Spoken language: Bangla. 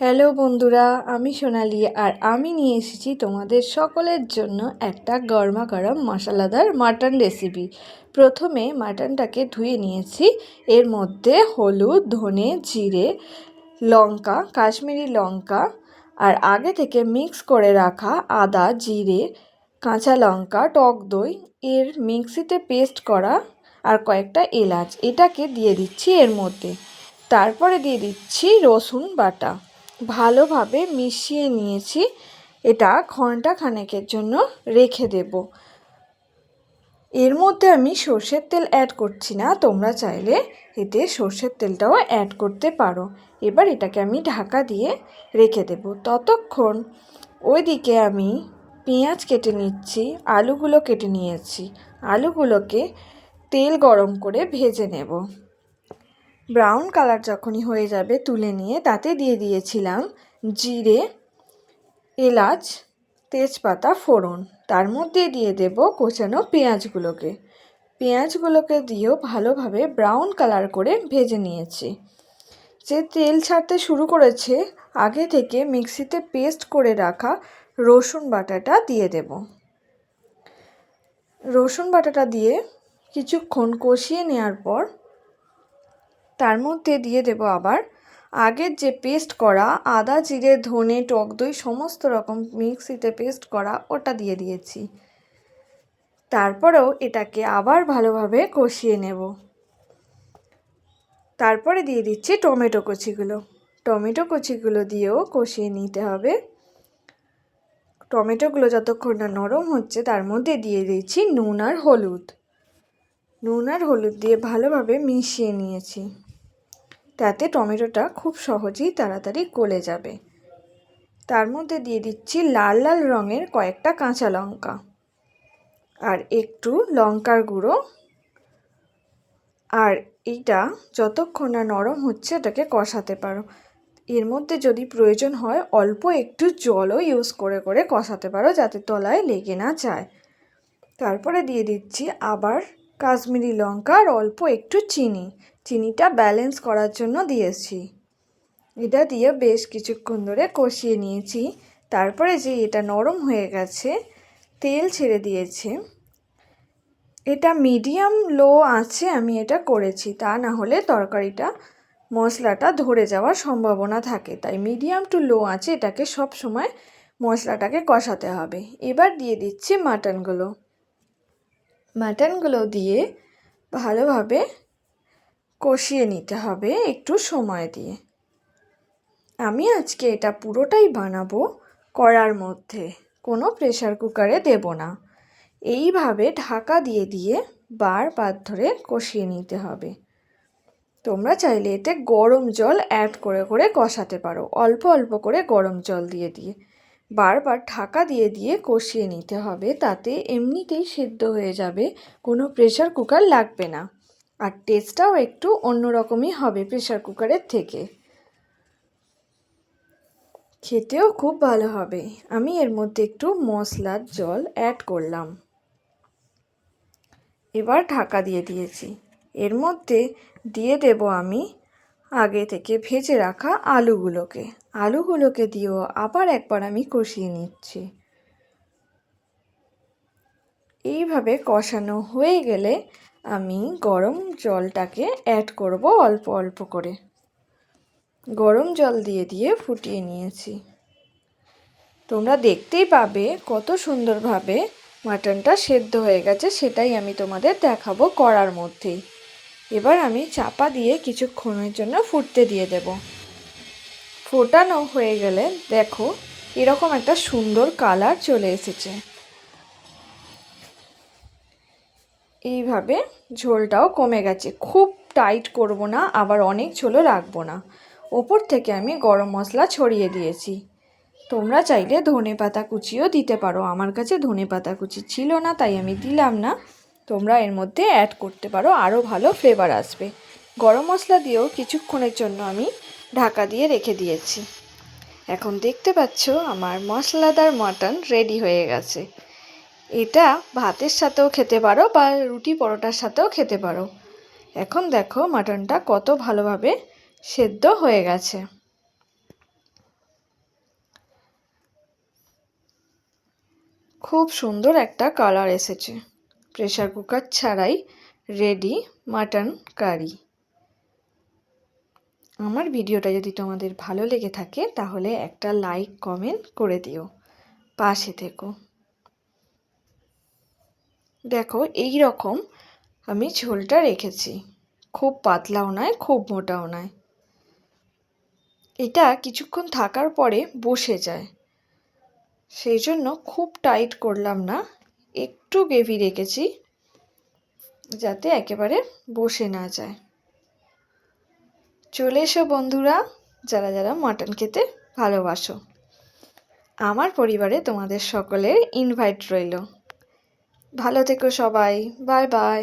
হ্যালো বন্ধুরা, আমি সোনালি আর আমি নিয়ে এসেছি তোমাদের সকলের জন্য একটা গরমা গরম মশলাদার মাটন রেসিপি। প্রথমে মাটনটাকে ধুয়ে নিয়েছি। এর মধ্যে হলুদ, ধনে, জিরে, লঙ্কা, কাশ্মীরি লঙ্কা আর আগে থেকে মিক্স করে রাখা আদা, জিরে, কাঁচা লঙ্কা, টক দই, এর মিক্সিতে পেস্ট করা আর কয়েকটা এলাচ, এটাকে দিয়ে দিচ্ছি এর মধ্যে। তারপরে দিয়ে দিচ্ছি রসুন বাটা। ভালোভাবে মিশিয়ে নিয়েছি। এটা ঘন্টা খানেকের জন্য রেখে দেব। এর মধ্যে আমি সর্ষের তেল অ্যাড করছি না, তোমরা চাইলে এতে সর্ষের তেলটাও অ্যাড করতে পারো। এবার এটাকে আমি ঢাকা দিয়ে রেখে দেব। ততক্ষণ ওইদিকে আমি পেঁয়াজ কেটে নিচ্ছি, আলুগুলো কেটে নিয়েছি। আলুগুলোকে তেল গরম করে ভেজে নেব। ব্রাউন কালার যখনই হয়ে যাবে তুলে নিয়ে তাতে দিয়ে দিয়েছিলাম জিরে, এলাচ, তেজপাতা ফোড়ন। তার মধ্যে দিয়ে দেব কোচানো পেঁয়াজগুলোকে দিয়েও ভালোভাবে ব্রাউন কালার করে ভেজে নিয়েছি। যে তেল ছাড়তে শুরু করেছে, আগে থেকে মিক্সিতে পেস্ট করে রাখা রসুন বাটাটা দিয়ে দেব। রসুন বাটাটা দিয়ে কিছুক্ষণ কষিয়ে নেওয়ার পর তার মধ্যে দিয়ে দেব আবার আগের যে পেস্ট করা আদা, জিরে, ধনে, টক দই সমস্ত রকম মিক্সিতে পেস্ট করা ওটা দিয়ে দিয়েছি। তারপরেও এটাকে আবার ভালোভাবে কষিয়ে নেব। তারপরে দিয়ে দিচ্ছি টমেটো কুচিগুলো দিয়েও কষিয়ে নিতে হবে। টমেটোগুলো যতক্ষণ না নরম হচ্ছে তার মধ্যে দিয়ে দিচ্ছি নুন আর হলুদ দিয়ে ভালোভাবে মিশিয়ে নিয়েছি। তাতে টমেটোটা খুব সহজেই তাড়াতাড়ি গলে যাবে। তার মধ্যে দিয়ে দিচ্ছি লাল লাল রঙের কয়েকটা কাঁচা লঙ্কা আর একটু লঙ্কার গুঁড়ো। আর এইটা যতক্ষণ না নরম হচ্ছে এটাকে কষাতে পারো। এর মধ্যে যদি প্রয়োজন হয় অল্প একটু জলও ইউজ করে করে কষাতে পারো, যাতে তলায় লেগে না যায়। তারপরে দিয়ে দিচ্ছি আবার কাশ্মীরি লঙ্কা আর অল্প একটু চিনিটা ব্যালেন্স করার জন্য দিয়েছি। এটা দিয়ে বেশ কিছুক্ষণ ধরে কষিয়ে নিয়েছি। তারপরে যে এটা নরম হয়ে গেছে, তেল ছেড়ে দিয়েছে, এটা মিডিয়াম লো আঁচে আমি এটা করেছি, তা না হলে মশলাটা ধরে যাওয়ার সম্ভাবনা থাকে। তাই মিডিয়াম টু লো আঁচে এটাকে সব সময় মশলাটাকে কষাতে হবে। এবার দিয়ে দিচ্ছি মাটনগুলো দিয়ে ভালোভাবে কষিয়ে নিতে হবে একটু সময় দিয়ে। আমি আজকে এটা পুরোটাই বানাবো কড়ার মধ্যে, কোনো প্রেসার কুকারে দেব না। এইভাবে ঢাকা দিয়ে দিয়ে বারবার ধরে কষিয়ে নিতে হবে। তোমরা চাইলে এতে গরম জল অ্যাড করে করে কষাতে পারো, অল্প অল্প করে গরম জল দিয়ে দিয়ে বারবার ঢাকা দিয়ে দিয়ে কষিয়ে নিতে হবে। তাতে এমনিতেই সিদ্ধ হয়ে যাবে, কোনো প্রেসার কুকার লাগবে না। আর টেস্টটাও একটু অন্যরকমই হবে প্রেসার কুকারের থেকে, খেতেও খুব ভালো হবে। আমি এর মধ্যে একটু মশলার জল অ্যাড করলাম। এবার ঢাকা দিয়ে দিয়েছি। এর মধ্যে দিয়ে দেব আমি আগে থেকে ভেজে রাখা আলুগুলোকে দিয়েও আবার একবার আমি কষিয়ে নিচ্ছি। এইভাবে কষানো হয়ে গেলে আমি গরম জলটাকে অ্যাড করব অল্প অল্প করে। গরম জল দিয়ে দিয়ে ফুটিয়ে নিয়েছি। তোমরা দেখতেই পাবে কত সুন্দরভাবে মাটনটা সেদ্ধ হয়ে গেছে, সেটাই আমি তোমাদের দেখাবো কড়ার মধ্যেই। এবার আমি চাপা দিয়ে কিছুক্ষণের জন্য ফুটতে দিয়ে দেব। ফোটানো হয়ে গেলে দেখো এরকম একটা সুন্দর কালার চলে এসেছে। এইভাবে ঝোলটাও কমে গেছে, খুব টাইট করব না, আবার অনেক ঝোলও রাখবো না। ওপর থেকে আমি গরম মশলা ছড়িয়ে দিয়েছি। তোমরা চাইলে ধনেপাতা কুচিও দিতে পারো, আমার কাছে ধনেপাতা কুচি ছিল না তাই আমি দিলাম না। তোমরা এর মধ্যে অ্যাড করতে পারো, আরও ভালো ফ্লেভার আসবে। গরম মশলা দিয়েও কিছুক্ষণের জন্য আমি ঢাকা দিয়ে রেখে দিয়েছি। এখন দেখতে পাচ্ছ আমার মশলাদার মাটন রেডি হয়ে গেছে। এটা ভাতের সাথেও খেতে পারো বা রুটি পরোটার সাথেও খেতে পারো। এখন দেখো মাটনটা কত ভালোভাবে সেদ্ধ হয়ে গেছে। খুব সুন্দর একটা কালার এসেছে। প্রেসার কুকার ছাড়াই রেডি মাটন কারি। আমার ভিডিওটা যদি তোমাদের ভালো লেগে থাকে তাহলে একটা লাইক কমেন্ট করে দিও, পাশে থেকো। দেখো এই রকম আমি ঝোলটা রেখেছি, খুব পাতলাও নয় খুব মোটাও নয়। এটা কিছুক্ষণ থাকার পরে বসে যায়, সেই জন্য খুব টাইট করলাম না, একটু গ্রেভি রেখেছি যাতে একেবারে বসে না যায়। চলে এসো বন্ধুরা, যারা যারা মাটন খেতে ভালোবাসো। আমার পরিবারে তোমাদের সকলের ইনভাইট রইল। ভালো থেকো সবাই, বাই বাই।